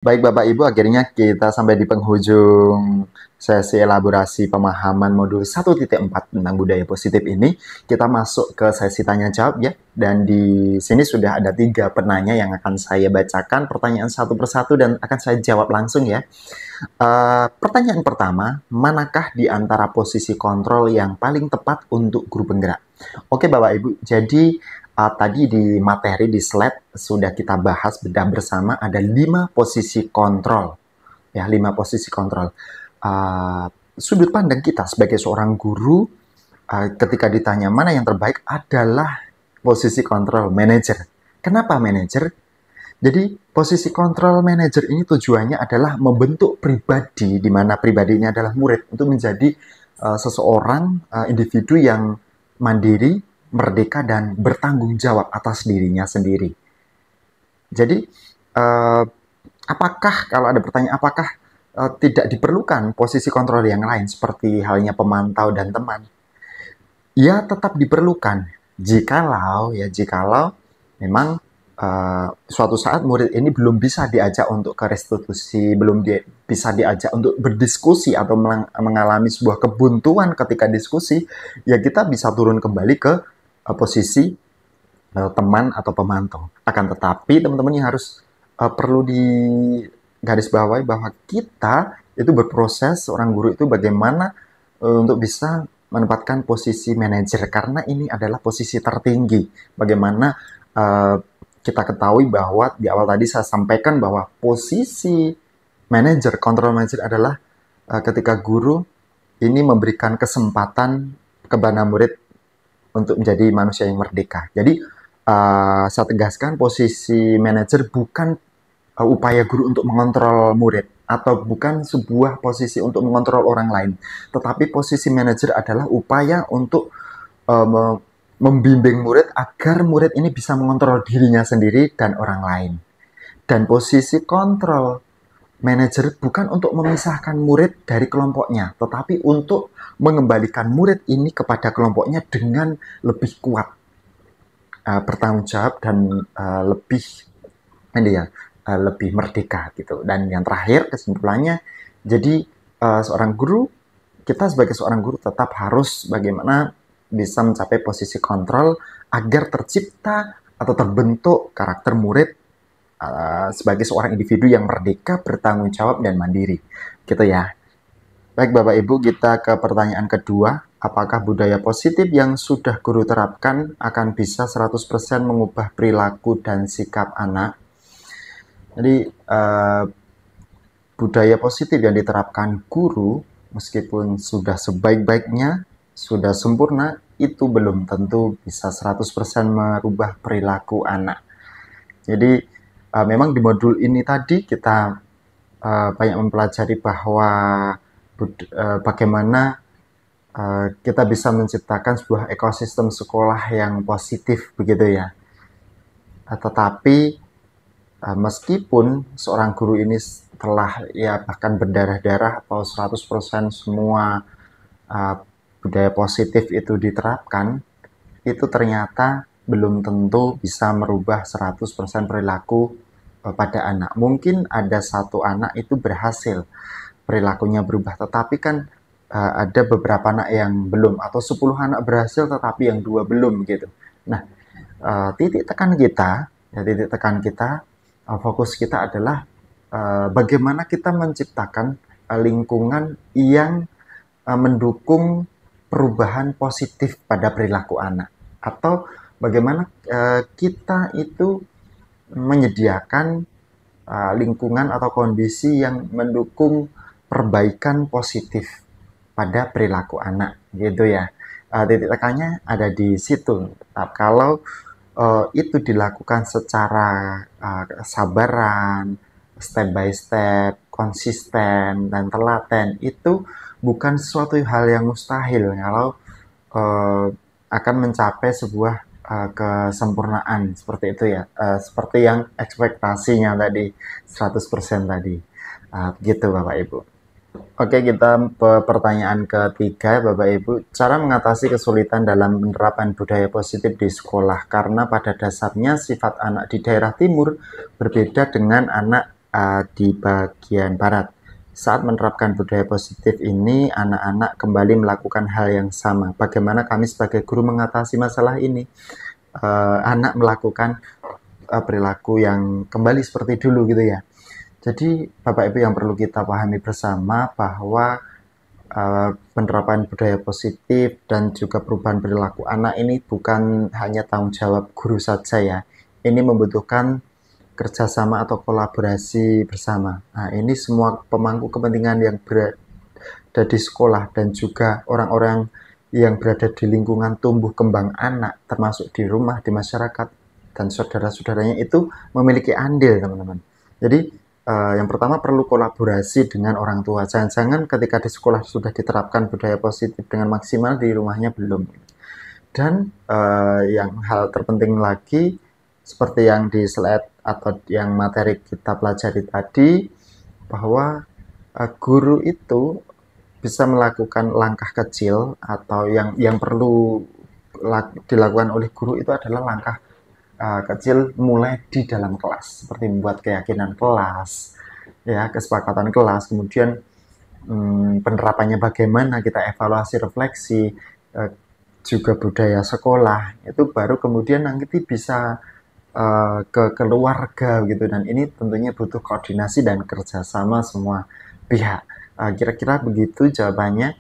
Baik Bapak Ibu, akhirnya kita sampai di penghujung sesi elaborasi pemahaman modul 1.4 tentang budaya positif ini. Kita masuk ke sesi tanya jawab ya. Dan di sini sudah ada 3 penanya yang akan saya bacakan pertanyaan satu persatu dan akan saya jawab langsung ya. Pertanyaan pertama, manakah di antara posisi kontrol yang paling tepat untuk guru penggerak? Oke Bapak Ibu, jadi tadi di materi di slide sudah kita bahas bedah bersama ada 5 posisi kontrol. Ya, 5 posisi kontrol. Sudut pandang kita sebagai seorang guru ketika ditanya mana yang terbaik adalah posisi kontrol manajer. Kenapa manajer? Jadi posisi kontrol manajer ini tujuannya adalah membentuk pribadi, di mana pribadi ini adalah murid, untuk menjadi seseorang individu yang mandiri, merdeka, dan bertanggung jawab atas dirinya sendiri. Jadi apakah, kalau ada pertanyaan, apakah tidak diperlukan posisi kontrol yang lain seperti halnya pemantau dan teman? Ya, tetap diperlukan jikalau memang suatu saat murid ini belum bisa diajak untuk ke restitusi, belum bisa diajak untuk berdiskusi atau mengalami sebuah kebuntuan ketika diskusi, ya kita bisa turun kembali ke posisi teman atau pemantau. Akan tetapi teman-teman yang harus perlu di garis bawahi bahwa kita itu berproses, seorang guru itu bagaimana untuk bisa menempatkan posisi manajer, karena ini adalah posisi tertinggi. Bagaimana kita ketahui bahwa di awal tadi saya sampaikan bahwa posisi manajer, kontrol manajer adalah ketika guru ini memberikan kesempatan kepada murid untuk menjadi manusia yang merdeka. Jadi saya tegaskan posisi manajer bukan upaya guru untuk mengontrol murid atau bukan sebuah posisi untuk mengontrol orang lain, tetapi posisi manajer adalah upaya untuk membimbing murid agar murid ini bisa mengontrol dirinya sendiri dan orang lain. Dan posisi kontrol manajer bukan untuk memisahkan murid dari kelompoknya, tetapi untuk mengembalikan murid ini kepada kelompoknya dengan lebih kuat, bertanggung jawab, dan lebih merdeka gitu. Dan yang terakhir kesimpulannya, jadi seorang guru, kita sebagai seorang guru tetap harus bagaimana bisa mencapai posisi kontrol agar tercipta atau terbentuk karakter murid sebagai seorang individu yang merdeka, bertanggung jawab, dan mandiri. Gitu ya. Baik Bapak Ibu, kita ke pertanyaan kedua. Apakah budaya positif yang sudah guru terapkan akan bisa 100% mengubah perilaku dan sikap anak? Jadi budaya positif yang diterapkan guru, meskipun sudah sebaik-baiknya, sudah sempurna, itu belum tentu bisa 100% merubah perilaku anak. Jadi memang di modul ini tadi kita banyak mempelajari bahwa bagaimana kita bisa menciptakan sebuah ekosistem sekolah yang positif, begitu ya. Tetapi meskipun seorang guru ini telah ya bahkan berdarah-darah atau 100% semua budaya positif itu diterapkan, itu ternyata belum tentu bisa merubah 100% perilaku pada anak. Mungkin ada satu anak itu berhasil perilakunya berubah, tetapi kan ada beberapa anak yang belum, atau 10 anak berhasil tetapi yang 2 belum gitu. Nah, titik tekan kita, fokus kita adalah bagaimana kita menciptakan lingkungan yang mendukung perubahan positif pada perilaku anak, atau bagaimana kita itu menyediakan lingkungan atau kondisi yang mendukung perbaikan positif pada perilaku anak, gitu ya. Titik tekannya ada di situ. Kalau itu dilakukan secara kesabaran, step by step, konsisten, dan telaten, itu bukan sesuatu hal yang mustahil kalau akan mencapai sebuah kesempurnaan seperti itu ya, seperti yang ekspektasinya tadi 100% tadi, gitu Bapak Ibu. Oke, kita ke pertanyaan ketiga Bapak Ibu. Cara mengatasi kesulitan dalam penerapan budaya positif di sekolah, karena pada dasarnya sifat anak di daerah timur berbeda dengan anak di bagian barat. Saat menerapkan budaya positif ini, anak-anak kembali melakukan hal yang sama. Bagaimana kami sebagai guru mengatasi masalah ini? Anak melakukan perilaku yang kembali seperti dulu gitu ya. Jadi Bapak Ibu yang perlu kita pahami bersama bahwa penerapan budaya positif dan juga perubahan perilaku anak ini bukan hanya tanggung jawab guru saja ya. Ini membutuhkan kerjasama atau kolaborasi bersama. Nah, ini semua pemangku kepentingan yang berada di sekolah dan juga orang-orang yang berada di lingkungan tumbuh kembang anak, termasuk di rumah, di masyarakat, dan saudara-saudaranya itu memiliki andil, teman-teman. Jadi, yang pertama perlu kolaborasi dengan orang tua. Jangan-jangan ketika di sekolah sudah diterapkan budaya positif dengan maksimal, di rumahnya belum. Dan yang hal terpenting lagi, seperti yang di slide atau yang materi kita pelajari tadi, bahwa guru itu bisa melakukan langkah kecil atau yang perlu dilakukan oleh guru itu adalah langkah kecil mulai di dalam kelas, seperti membuat keyakinan kelas, ya kesepakatan kelas, kemudian penerapannya bagaimana, kita evaluasi, refleksi, juga budaya sekolah, itu baru kemudian nanti bisa ke keluarga gitu, dan ini tentunya butuh koordinasi dan kerjasama semua pihak. Kira-kira begitu jawabannya.